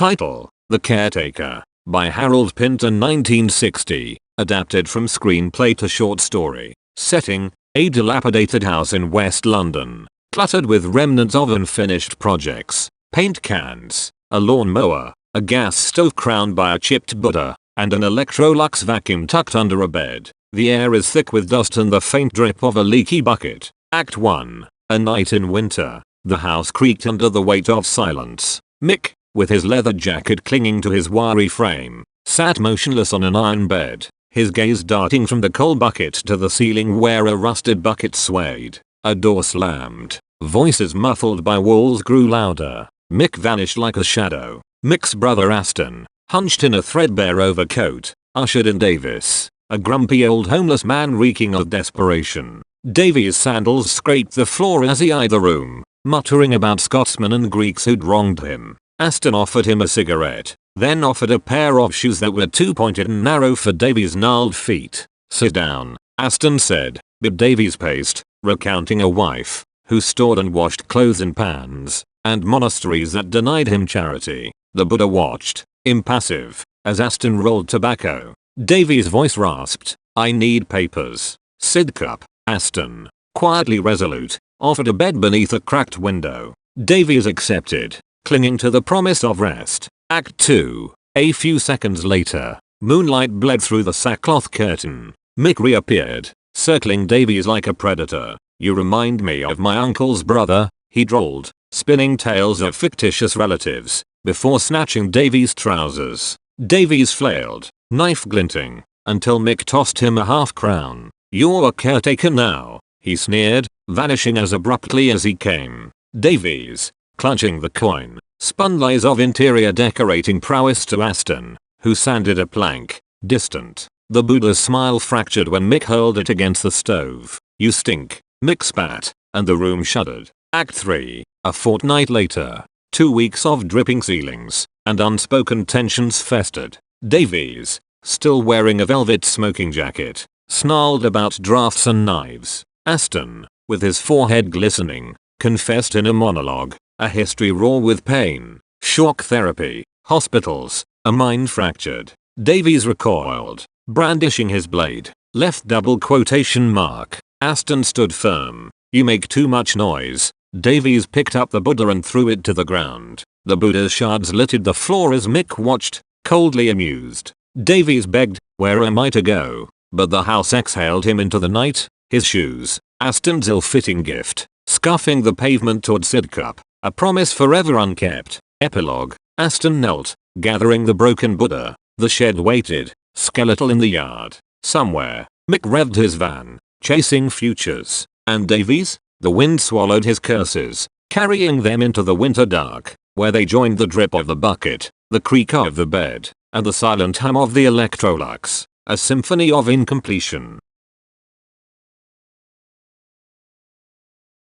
Title: The Caretaker, by Harold Pinter 1960, adapted from screenplay to short story. Setting: a dilapidated house in West London, cluttered with remnants of unfinished projects, paint cans, a lawnmower, a gas stove crowned by a chipped Buddha, and an Electrolux vacuum tucked under a bed. The air is thick with dust and the faint drip of a leaky bucket. Act 1. A night in winter. The house creaked under the weight of silence. Mick, with his leather jacket clinging to his wiry frame, sat motionless on an iron bed, his gaze darting from the coal bucket to the ceiling where a rusted bucket swayed. A door slammed. Voices muffled by walls grew louder. Mick vanished like a shadow. Mick's brother Aston, hunched in a threadbare overcoat, ushered in Davies, a grumpy old homeless man reeking of desperation. Davies' sandals scraped the floor as he eyed the room, muttering about Scotsmen and Greeks who'd wronged him. Aston offered him a cigarette, then offered a pair of shoes that were too pointed and narrow for Davies' gnarled feet. "Sit down," Aston said, but Davies paced, recounting a wife who stored and washed clothes in pans, and monasteries that denied him charity. The Buddha watched, impassive, as Aston rolled tobacco. Davies' voice rasped, "I need papers." Sidcup, Aston, quietly resolute, offered a bed beneath a cracked window. Davies accepted, clinging to the promise of rest. Act 2. A few seconds later, moonlight bled through the sackcloth curtain. Mick reappeared, circling Davies like a predator. "You remind me of my uncle's brother," he drawled, spinning tales of fictitious relatives, before snatching Davies' trousers. Davies flailed, knife glinting, until Mick tossed him a half-crown. "You're a caretaker now," he sneered, vanishing as abruptly as he came. Davies, clutching the coin, spun lies of interior decorating prowess to Aston, who sanded a plank, distant. The Buddha's smile fractured when Mick hurled it against the stove. "You stink," Mick spat, and the room shuddered. Act 3. A fortnight later, 2 weeks of dripping ceilings and unspoken tensions festered. Davies, still wearing a velvet smoking jacket, snarled about drafts and knives. Aston, with his forehead glistening, confessed in a monologue, a history raw with pain, shock therapy, hospitals, a mind fractured. Davies recoiled, brandishing his blade, left double quotation mark. Aston stood firm. "You make too much noise." Davies picked up the Buddha and threw it to the ground. The Buddha's shards littered the floor as Mick watched, coldly amused. Davies begged, "Where am I to go?" But the house exhaled him into the night, his shoes, Aston's ill-fitting gift, scuffing the pavement toward Sidcup, a promise forever unkept. Epilogue. Aston knelt, gathering the broken Buddha. The shed waited, skeletal in the yard. Somewhere, Mick revved his van, chasing futures. And Davies? The wind swallowed his curses, carrying them into the winter dark, where they joined the drip of the bucket, the creak of the bed, and the silent hum of the Electrolux, a symphony of incompletion.